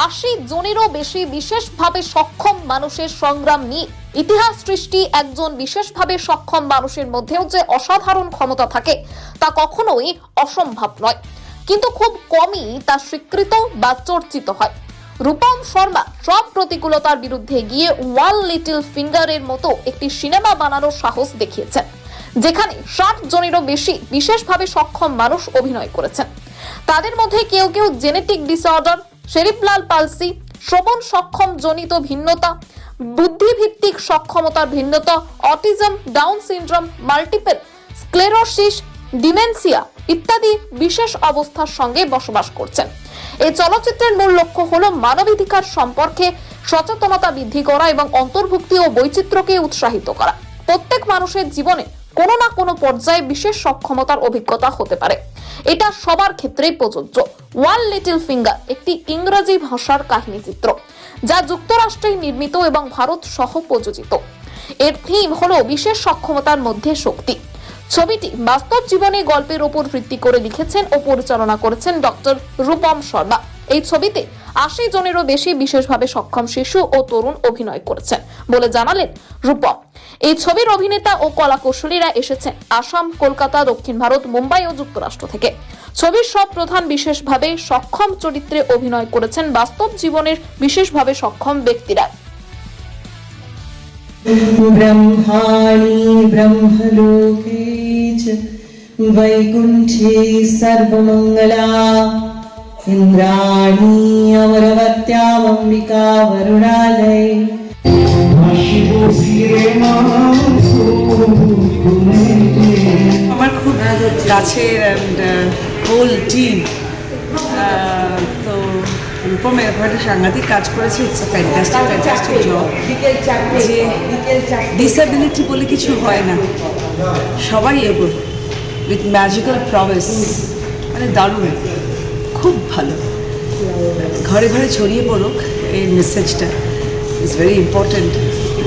80 জনেরও বেশি বিশেষভাবে সক্ষম মানুষের সংগ্রাম নিয়ে ইতিহাস সৃষ্টি। একজন বিশেষভাবে সক্ষম মানুষের মধ্যেও যে অসাধারণ ক্ষমতা থাকে তা কখনোই অসম্ভব নয়, কিন্তু খুব কমই তা স্বীকৃত বা চর্চিত হয়। রূপম শর্মা সব প্রতিকূলতার বিরুদ্ধে গিয়ে ওয়ান লিটল ফিঙ্গারের মতো একটি সিনেমা বানানোর সাহস দেখিয়েছেন, যেখানে 60 জনেরও বেশি বিশেষভাবে সক্ষম মানুষ অভিনয় করেছেন। তাদের মধ্যে কেউ কেউ জেনেটিক ডিসঅর্ডার, সেরিব্রাল পালসি, শ্রবণ সক্ষম জনিত ভিন্নতা, বুদ্ধিভিত্তিক সক্ষমতার ভিন্নতা, autism, down syndrome, multiple sclerosis, dementia ইত্যাদি বিশেষ অবস্থার সঙ্গে বসবাস করছেন। এই চলচ্চিত্রের মূল লক্ষ্য হলো মানবাধিকার সম্পর্কে সচেতনতা বৃদ্ধি করা এবং অন্তর্ভুক্তি ও বৈচিত্র্যকে উৎসাহিত করা। প্রত্যেক মানুষের জীবনে কোনো না কোনো পর্যায়ে বিশেষ সক্ষমতার অভিজ্ঞতা হতে পারে, এটা সবার ক্ষেত্রেই প্রযোজ্য। ওয়ান লিটল ফিঙ্গার একটি ইংরেজি ভাষার কাহিনী চিত্র যা যুক্তরাষ্ট্রে নির্মিত এবং ভারত সহ প্রযোজিত। এর থিম হলো বিশেষ সক্ষমতার মধ্যে শক্তি। ছবিটি বাস্তব জীবনে গল্পের উপর ভিত্তি করে লিখেছেন ও পরিচালনা করেছেন ডক্টর রূপম শর্মা। এই ছবিতে 80 জনেরও বেশি বিশেষভাবে সক্ষম শিশু ও তরুণ অভিনয় করেছেন বলে জানালেন রূপম। এই ছবির অভিনেতা ও কলাকুশলীরা এসেছেন আসাম, কলকাতা, দক্ষিণ ভারত, মুম্বাই ও যুক্তরাষ্ট্র থেকে। ছবির সব প্রধান বিশেষভাবে সক্ষম চরিত্রে অভিনয় করেছেন বাস্তব জীবনের বিশেষভাবে সক্ষম ব্যক্তিরা। ব্রহ্মাণি ব্রহ্মলোকে চ বৈকুণ্ঠে সর্বমঙ্গলা ইন্দ্রাণী অমরবত্যাম অম্বিকা বরুণালয়ে। আমার খুব কাছের হোল টিম, তো রূপম এভাবে সাংঘাতিক কাজ করেছে। It's a fantastic job. যে ডিসএবিলিটি বলে কিছু হয় না, সবাই এবল উইথ ম্যাজিক্যাল প্রমিস, মানে দারুণ, খুব ভালো। ঘরে ঘরে ছড়িয়ে পড়ুক এই মেসেজটা। It's very important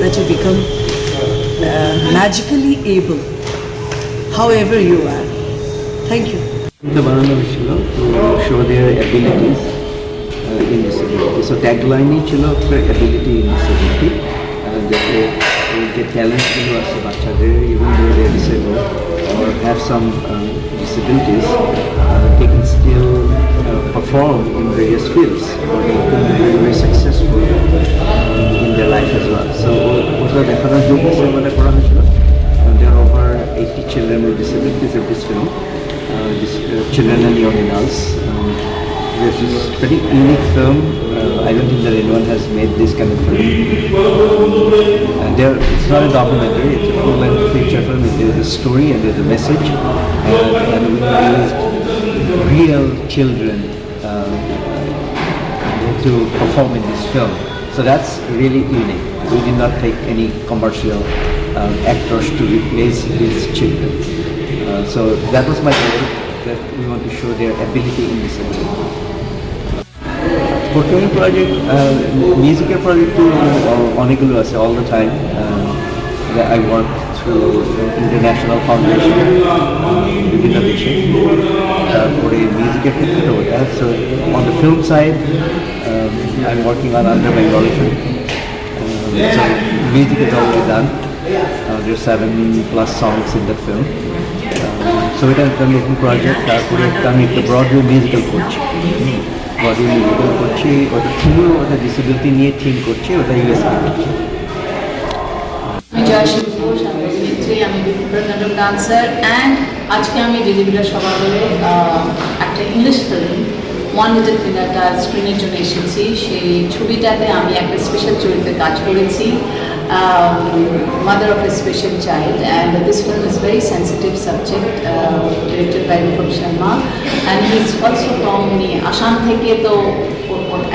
that you become magically able, however you are. Thank you. The banana chilo to show their abilities in disability. So tagline chilo ability in disability. The talent chilo as bachchader, even though they are disabled or have some disabilities, they can still perform in various fields or they can be very successful in their life as well. So ওটা দেখানোর জন্য সিনেমাটা করা হয়েছিল। There are over 80 children with disabilities in this film. Children and young adults. This is a pretty unique film. I don't think that anyone has made this kind of film. It's not a documentary, it's a full-length feature film. There's a story and there's a message. And we used real children to perform in this film. So that's really unique. We did not take any commercial actors to replace these children. So that was my goal, that we want to show their ability in disability. Portfolio project, musical project to অনেকগুলো আছে all the time. I work through international foundation বিভিন্ন দেশে, তারপরে মিউজিকের ক্ষেত্রেও ওটা। So on the film side, I'm working on Under Bengali film. So music is already done. There's 7+ songs in that film. So এটা একটা নতুন প্রজেক্ট। তারপরে আমি একটা ব্রডওয়ে মিউজিক্যাল করছি, ওটা থিমও ওটা ডিসেবিলিটি নিয়ে থিম করছি, ওটা ইউএস করছি। আমি জয়শ্রী ঘোষ, আমি অভিনেত্রী, আমি ভরতনাট্যম ডান্সার অ্যান্ড আজকে আমি ডিজিবিটার সভাপতি একটা ইংলিশ ফিল্ম ওয়ান লিটল ফিঙ্গারটা স্ক্রিনের জন্য এসেছি। সেই ছবিটাতে আমি একটা স্পেশাল চরিত্রে কাজ করেছি, mother of a special child, and this film is very sensitive subject, directed by Rupam Sharma, and he is also from Assam থেকে, তো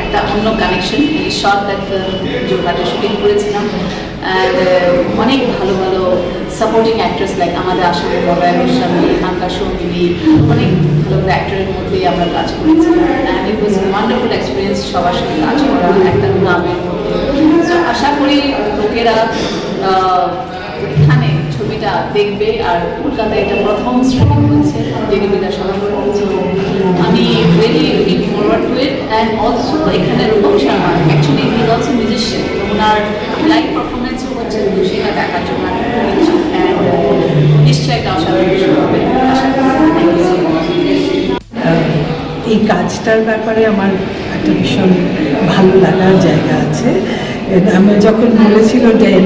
একটা অন্য কানেকশন। এই শর্ট দ্যাট ফিল্ম জোরহাটে শুটিং করেছিলাম, অ্যান্ড অনেক ভালো ভালো সাপোর্টিং অ্যাক্ট্রেস লাইক আমাদের আসামের বড়াই গোস্বামী, এখানকার সৌমিলি, অনেক ভালো ভালো অ্যাক্টরের মধ্যে আমরা কাজ করেছিলাম। And it was wonderful experience সবার সাথে কাজ করা একটা গ্রামের মধ্যে। সো আশা করি লোকেরা এখানে ছবি ছবিটা দেখবে। আর কলকাতায় এটা প্রথম স্ট্রিমিং হচ্ছে জেডি বিদ্যাসাগর করে। So, আমি really looking forward to it. And also এখানে Rupam Sharma actually he is also musician, ওনার লাইভ পারফরমেন্সও হচ্ছে, তো সেটা দেখার জন্য আমি খুব ইচ্ছুক। অ্যান্ড নিশ্চয়ই একটা অসাধারণ কিছু হবে আশা করি। Thank you so much. এই কাজটার ব্যাপারে আমার একটা ভীষণ ভালো লাগার জায়গা আছে। আমি যখন বলেছিল ডেন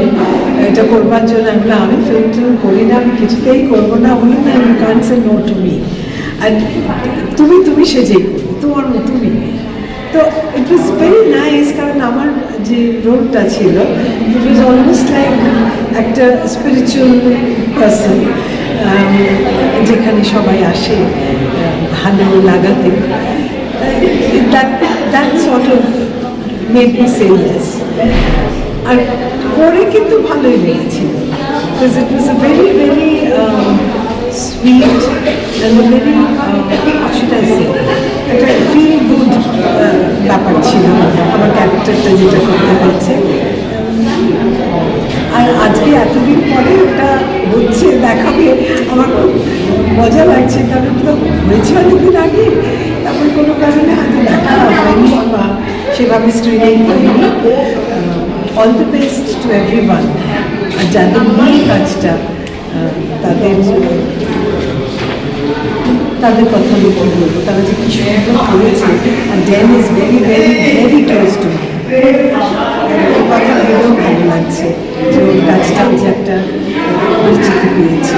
এটা করবার জন্য আমি ফিল্ম টিম করি না, আমি কিছুতেই করবো না, বলি না you can't say no to me. আর তুমি সেজেই করো তোমার তুমি। তো ইট ওয়াজ ভেরি নাইস, কারণ আমার যে রোলটা ছিল ইট ওয়াজ অলমোস্ট লাইক একটা স্পিরিচুয়াল পার্সন, যেখানে সবাই আসে ভালো লাগাতে। that sort of made me say yes. আর করে কিন্তু ভালোই লেগেছিল, because it was a very very sweet and a very what should I say, একটা feel good ব্যাপার ছিল আমার ক্যারেক্টারটা যেটা করতে হচ্ছে। আর আজকে এতদিন পরে ওটা হচ্ছে দেখাবে, আমার খুব মজা লাগছে, কারণ তো হয়েছে অনেকদিন আগে, তারপর কোনো কারণে হয়তো দেখা হয়নি বা সেভাবে স্ক্রিনিং করিনি। All the best to everyone. আর যাদের নিয়ে কাজটা তাদের কথা আমি কি বলবো, তারা যে কি সুন্দর করেছে। আর Dan is very very very close to me. এই কথা ভেবেও ভালো লাগছে যে ওই কাজটাও যে একটা পরিচিতি পেয়েছে।